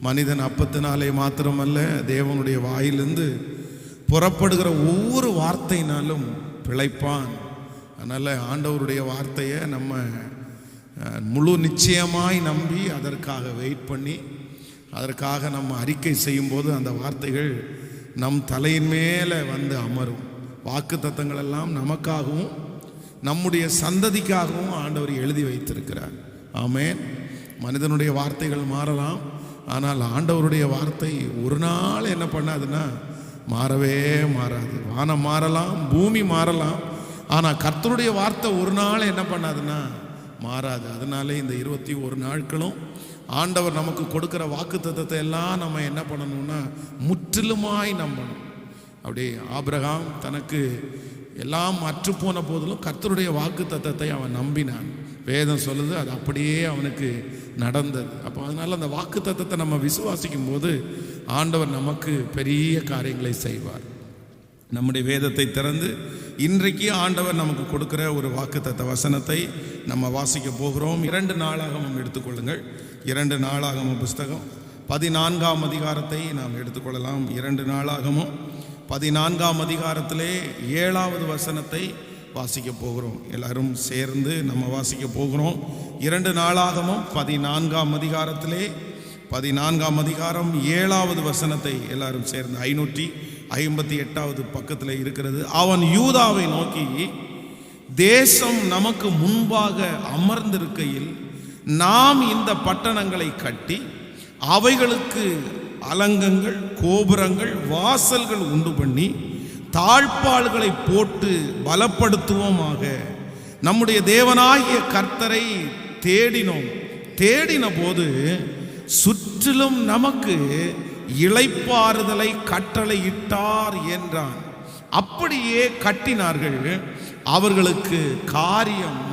மனிதன் அப்பத்தினாலே மாத்திரமல்ல, தேவனுடைய வாயிலிருந்து புறப்படுகிற ஒவ்வொரு வார்த்தையினாலும் பிழைப்பான். அதனால் ஆண்டவருடைய வார்த்தையை நம்ம முழு நிச்சயமாய் நம்பி அதற்காக வெயிட் பண்ணி அதற்காக நம்ம அறிக்கை செய்யும்போது அந்த வார்த்தைகள் நம் தலையின் மேலே வந்து அமரும். வாக்கு தத்தங்கள் எல்லாம் நமக்காகவும் நம்முடைய சந்ததிக்காகவும் ஆண்டவர் எழுதி வைத்திருக்கிறார். ஆமென். மனிதனுடைய வார்த்தைகள் மாறலாம், ஆனால் ஆண்டவருடைய வார்த்தை ஒரு நாள் என்ன பண்ணாதுன்னா மாறவே மாறாது. வானம் மாறலாம், பூமி மாறலாம், ஆனால் கர்த்தருடைய வார்த்தை ஒரு நாள் என்ன பண்ணாதுன்னா மாறாது. அதனாலே இந்த 21 நாட்களும் ஆண்டவர் நமக்கு கொடுக்குற வாக்கு தத்தத்தை எல்லாம் நம்ம என்ன பண்ணணும்னா முற்றிலுமாய் நம்பணும். அப்படியே ஆபிரகாம் தனக்கு எல்லாம் அற்றுப்போன போதிலும் கர்த்தருடைய வாக்கு தத்தத்தை அவன் நம்பினான். வேதம் சொல்லுது அது அப்படியே அவனுக்கு நடந்தது. அப்போ அதனால் அந்த வாக்கு தத்தத்தை நம்ம விசுவாசிக்கும் போது ஆண்டவர் நமக்கு பெரிய காரியங்களை செய்வார். நம்முடைய வேதத்தை திறந்து இன்றைக்கு ஆண்டவர் நமக்கு கொடுக்குற ஒரு வாக்குத்தத்த வசனத்தை நம்ம வாசிக்க போகிறோம். 2 நாளாகமம் எடுத்துக்கொள்ளுங்கள். 2 நாளாகமம் புஸ்தகம் 14ஆம் அதிகாரத்தை நாம் எடுத்துக்கொள்ளலாம். 2 நாளாகமம் 14ஆம் அதிகாரத்திலே 7வது வசனத்தை வாசிக்க போகிறோம். எல்லாரும் சேர்ந்து நம்ம வாசிக்க போகிறோம். 2 நாளாகமம் 14ஆம் அதிகாரத்திலே 14ஆம் அதிகாரம் 7வது வசனத்தை எல்லாரும் சேர்ந்து 558வது பக்கத்தில் இருக்கிறது. அவன் யூதாவை நோக்கி, தேசம் நமக்கு முன்பாக அமர்ந்திருக்கையில் நாம் இந்த பட்டணங்களை கட்டி அவைகளுக்கு அலங்கங்கள், கோபுரங்கள், வாசல்கள் உண்டு பண்ணி தாழ்பாள்களை போட்டு பலப்படுத்துவோமாக. நம்முடைய தேவனாகிய கர்த்தரை தேடினோம். தேடின போது சுற்றிலும் நமக்கு இளைப்பாறுதலை கட்டளையிட்டார் என்றான். அப்படியே கட்டினார்கள், அவர்களுக்கு காரியம்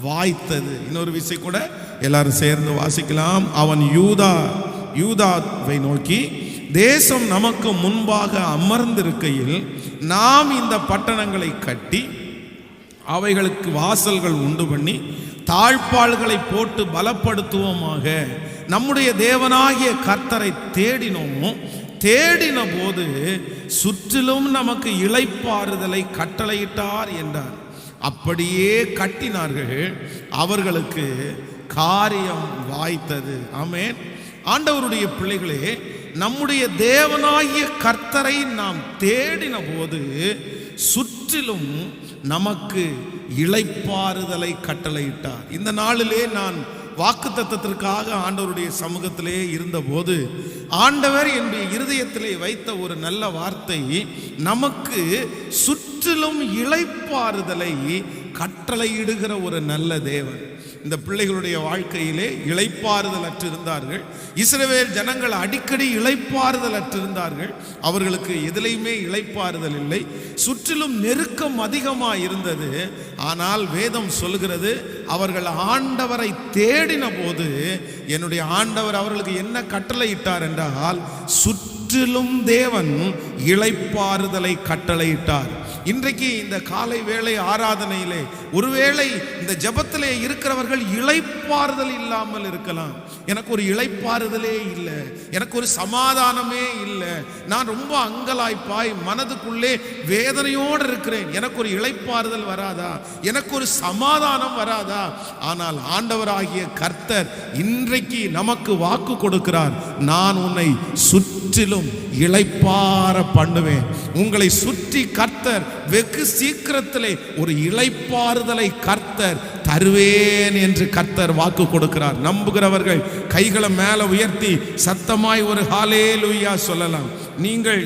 வாய்த்தது. இன்னொரு விஷயம் கூட எல்லாரும் சேர்ந்து வாசிக்கலாம். அவன் யூதாவை நோக்கி, தேசம் நமக்கு முன்பாக அமர்ந்திருக்கையில் நாம் இந்த பட்டணங்களை கட்டி அவைகளுக்கு வாசல்கள் உண்டு பண்ணி தாழ்பாள்களை போட்டு பலப்படுத்துவோமாக. நம்முடைய தேவனாகிய கர்த்தரை தேடினோம். தேடின போது சுற்றிலும் நமக்கு இளைப்பாறுதலை கட்டளையிட்டார் என்றார். அப்படியே கட்டினார்கள், அவர்களுக்கு காரியம் வாய்த்தது. ஆமென். ஆண்டவருடைய பிள்ளைகளே, நம்முடைய தேவனாகிய கர்த்தரை நாம் தேடின போது சுற்றிலும் நமக்கு இளைப்பாறுதலை கட்டளையிட்டார். இந்த நாளிலே நான் வாக்குத்தத்தத்திற்காக ஆண்டவருடைய சமூகத்திலே இருந்தபோது ஆண்டவர் என்னுடைய இருதயத்திலே வைத்த ஒரு நல்ல வார்த்தை, நமக்கு சுற்றிலும் இளைப்பாறுதலை கட்டளையிடுகிற ஒரு நல்ல தேவன். இந்த பிள்ளைகளுடைய வாழ்க்கையிலே இளைப்பாறுதல் அற்றிருந்தார்கள். இஸ்ரவேல் ஜனங்கள் அடிக்கடி இளைப்பாறுதல் அற்றிருந்தார்கள். அவர்களுக்கு எதிலையுமே இளைப்பாறுதல் இல்லை. சுற்றிலும் நெருக்கம் அதிகமாக இருந்தது. ஆனால் வேதம் சொல்லுகிறது, அவர்கள் ஆண்டவரை தேடின போது என்னுடைய ஆண்டவர் அவர்களுக்கு என்ன கட்டளையிட்டார் என்றால், சுற்றிலும் தேவன் இளைப்பாறுதலை கட்டளையிட்டார். இன்றைக்கு இந்த காலை வேளை ஆராதனையிலே ஒருவேளை இந்த ஜெபத்திலே இருக்கிறவர்கள் இளைப்பாறுதல் இல்லாமல் இருக்கலாம். எனக்கு ஒரு இளைப்பாறுதலே இல்லை, எனக்கு ஒரு சமாதானமே இல்லை, நான் ரொம்ப அங்கலாய்ப்பாய் மனதுக்குள்ளே வேதனையோடு இருக்கிறேன், எனக்கு ஒரு இளைப்பாறுதல் வராதா, எனக்கு ஒரு சமாதானம் வராதா? ஆனால் ஆண்டவராகிய கர்த்தர் இன்றைக்கு நமக்கு வாக்கு கொடுக்கிறார், நான் உன்னை சுற்றிலும் இளைப்பாற பண்ணுவேன். உங்களை சுற்றி கர்த்தர் வெகு சீக்கிரத்திலே ஒரு இளைப்பாறுதலை கர்த்தர் தருவேன் என்று கர்த்தர் வாக்கு கொடுக்கிறார். நம்புகிறவர்கள் கைகளை மேல உயர்த்தி சத்தமாய் ஒரு ஹல்லேலூயா சொல்லலாம். நீங்கள்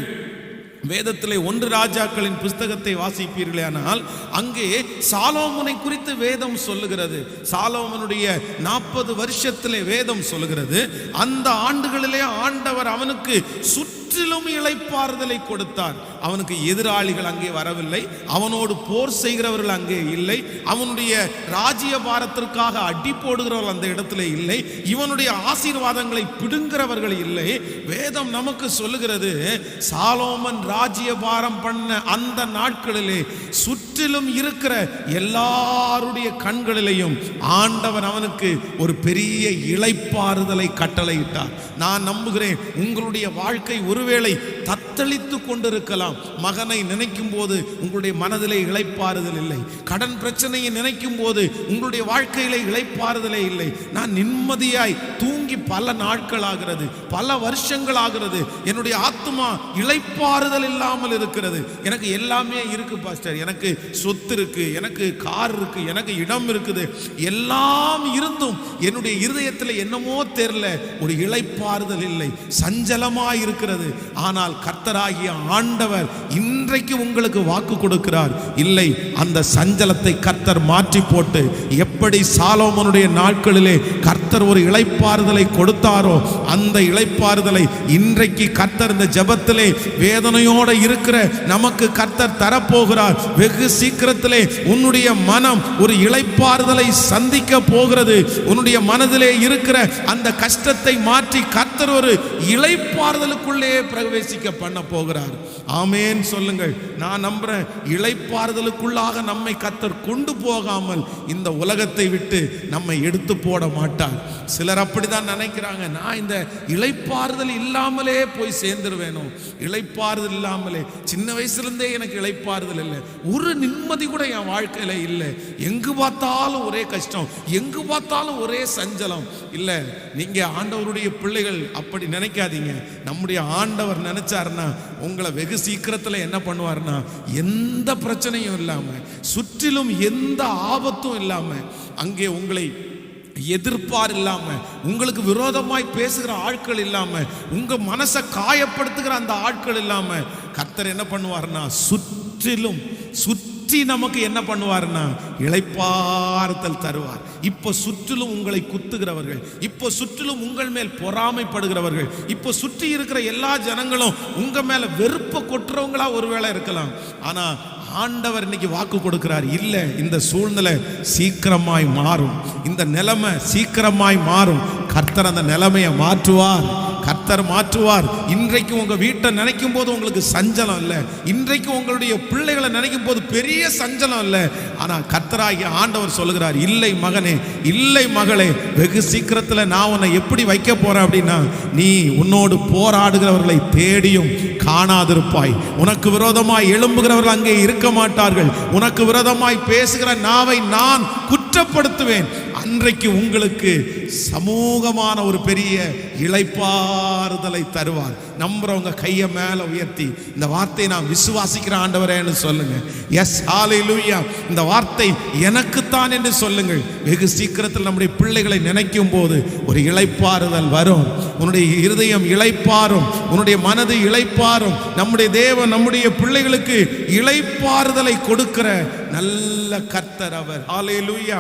வேதத்திலே 1 ராஜாக்களின் புஸ்தகத்தை வாசிப்பீர்களே ஆனால் அங்கே சாலோமோனை குறித்து வேதம் சொல்லுகிறது. சாலோமோனுடைய 40 வருஷத்திலே வேதம் சொல்லுகிறது, அந்த ஆண்டுகளிலே ஆண்டவர் அவனுக்கு சுற்றிலும் சுற்றிலும் இளைப்பாறுதலை கொடுத்தார். அவனுக்கு எதிராளிகள் அங்கே வரவில்லை, அவனோடு போர் செய்கிறவர்கள் அங்கே இல்லை, அவனுடைய ராஜ்ய பாரத்திற்காக அடி போடுகிறவர்கள் அந்த இடத்துல இல்லை, இவனுடைய ஆசீர்வாதங்களை பிடுங்கிறவர்கள் இல்லை. வேதம் நமக்கு சொல்லுகிறது, சாலோமன் ராஜ்ய பாரம் பண்ண அந்த நாட்களிலே சுற்றிலும் இருக்கிற எல்லாருடைய கண்களிலேயும் ஆண்டவன் அவனுக்கு ஒரு பெரிய இளைப்பாறுதலை கட்டளையிட்டார். நான் நம்புகிறேன் உங்களுடைய வாழ்க்கை ஒருவேளை தத்தளித்து கொண்டிருக்கலாம். மகனை நினைக்கும் போது உங்களுடைய மனதிலே இளைப்பாறுதல் இல்லை, கடன் பிரச்சனையை நினைக்கும் போது உங்களுடைய வாழ்க்கையிலே இளைப்பாறுதலே இல்லை. நான் நிம்மதியாய் தூங்கி பல நாட்கள் ஆகிறது, பல வருஷங்கள் ஆகிறது, என்னுடைய ஆத்துமா இளைப்பாறுதல் இல்லாமல் இருக்கிறது. எனக்கு எல்லாமே இருக்கு பாஸ்டர், எனக்கு சொத்து இருக்கு, எனக்கு கார் இருக்கு, எனக்கு இடம் இருக்குது, எல்லாம் இருந்தும் என்னுடைய இருதயத்தில் என்னமோ தெரியல, ஒரு இளைப்பாறுதல் இல்லை, சஞ்சலமாய் இருக்கிறது. ஆனால் கர்த்தராகிய ஆண்டவர் இன்றைக்கு உங்களுக்கு வாக்கு கொடுக்கிறார், இல்லை, அந்த சஞ்சலத்தை கர்த்தர் மாற்றி போட்டு, எப்படி சாலோமோனுடைய நாட்களிலே கர்த்தர் ஒரு இளைப்பாறுதலை கொடுத்தாரோ அந்த இளைப்பாறுதலை இன்றைக்கு கர்த்தர் இந்த ஜெபத்திலே வேதனையோடு இருக்கிற நமக்கு கர்த்தர் தரப்போகிறார். வெகு சீக்கிரத்திலே உன்னுடைய மனம் ஒரு இளைப்பாறுதலை சந்திக்க போகிறது. உன்னுடைய மனதிலே இருக்கிற அந்த கஷ்டத்தை மாற்றி கர்த்தர் ஒரு இளைப்பாறுதலுக்குள்ளே பிரவேசிக்க பண்ண போகிறார். ஆமென் சொல்லுங்கள். நான் நம்புறேன், இளைப்பாறுதலுக்குள்ளாக நம்மை கர்த்தர் கொண்டு போகாமல் இந்த உலகத்தை விட்டு நம்மை எடுத்து போட மாட்டார். சிலர் அப்படிதான் நினைக்கிறாங்க, நான் இந்த இளைப்பாறுதல் இல்லாமலே போய் சேர்ந்துருவேனோ, இளைப்பாறுதல் இல்லாமலே, சின்ன வயசுலேருந்தே எனக்கு இளைப்பாறுதல் இல்லை, ஒரு நிம்மதி கூட என் வாழ்க்கையில இல்லை, எங்கு பார்த்தாலும் ஒரே கஷ்டம், எங்கு பார்த்தாலும் ஒரே சஞ்சலம். இல்லை, நீங்க ஆண்டவருடைய பிள்ளைகள் அப்படி நினைக்காதீங்க. நம்முடைய ஆண்டவர் நினைச்சாருன்னா உங்களை வெகு சீக்கிரத்தில் என்ன பண்ணுவார்னா, எந்த பிரச்சனையும் இல்லாம, சுற்றிலும் எந்த ஆபத்தும் இல்லாம, அங்கே உங்களை எதிர்ப்பார் இல்லாம, உங்களுக்கு விரோதமாய் பேசுகிற ஆட்கள் இல்லாம, உங்க மனசை காயப்படுத்துகிற அந்த ஆட்கள் இல்லாம, கர்த்தர் என்ன பண்ணுவார்னா சுற்றிலும் சுற்றி நமக்கு என்ன பண்ணுவார்னா இளைப்பாறுதல் தருவார். இப்போ சுற்றிலும் உங்களை குத்துகிறவர்கள், இப்போ சுற்றிலும் உங்கள் மேல் பொறாமைப்படுகிறவர்கள், இப்போ சுற்றி இருக்கிற எல்லா ஜனங்களும் உங்க மேல வெறுப்பை கொட்டுறவங்களா ஒருவேளை இருக்கலாம். ஆனா ஆண்டவர் இன்னைக்கு வாக்கு கொடுக்கிறார், இல்ல, இந்த சூழ்நிலை சீக்கிரமாய் மாறும், இந்த நிலைமை சீக்கிரமாய் மாறும். கர்த்தர் அந்த நிலைமையை மாற்றுவார், கர்த்தர் மாற்றுவார். இன்றைக்கு உங்க வீட்டை நினைக்கும் போது உங்களுக்கு சஞ்சலம் இல்லை, இன்றைக்கு உங்களுடைய பிள்ளைகளை நினைக்கும் போது பெரிய சஞ்சலம் இல்லை. ஆனா கர்த்தராகிய ஆண்டவர் சொல்லுகிறார், இல்லை மகனே, இல்லை மகளே, வெகு சீக்கிரத்தில் நான் உன்னை எப்படி வைக்க போறேன் அப்படின்னா, நீ உன்னோடு போராடுகிறவர்களை தேடியும் காணாதிருப்பாய். உனக்கு விரோதமாய் எழும்புகிறவர்கள் அங்கே இருக்க மாட்டார்கள். உனக்கு விரோதமாய் பேசுகிற நாவை நான் குற்றப்படுத்துவேன். அன்றைக்கு உங்களுக்கு சமூகமான ஒரு பெரிய இளைப்பாறுதலை தருவார். நம்புறவங்க கையை மேல உயர்த்தி இந்த வார்த்தையை நான் விசுவாசிக்கிற ஆண்டவரேன்னு சொல்லுங்க. எஸ், ஹல்லேலூயா. இந்த வார்த்தை எனக்குத்தான் என்று சொல்லுங்கள். வெகு சீக்கிரத்தில் நம்முடைய பிள்ளைகளை நினைக்கும் போது ஒரு இளைப்பாறுதல் வரும். உன்னுடைய இருதயம் இளைப்பாறும், உன்னுடைய மனது இளைப்பாறும். நம்முடைய தேவன் நம்முடைய பிள்ளைகளுக்கு இளைப்பாறுதலை கொடுக்கிற நல்ல கர்த்தர் அவர். ஹல்லேலூயா.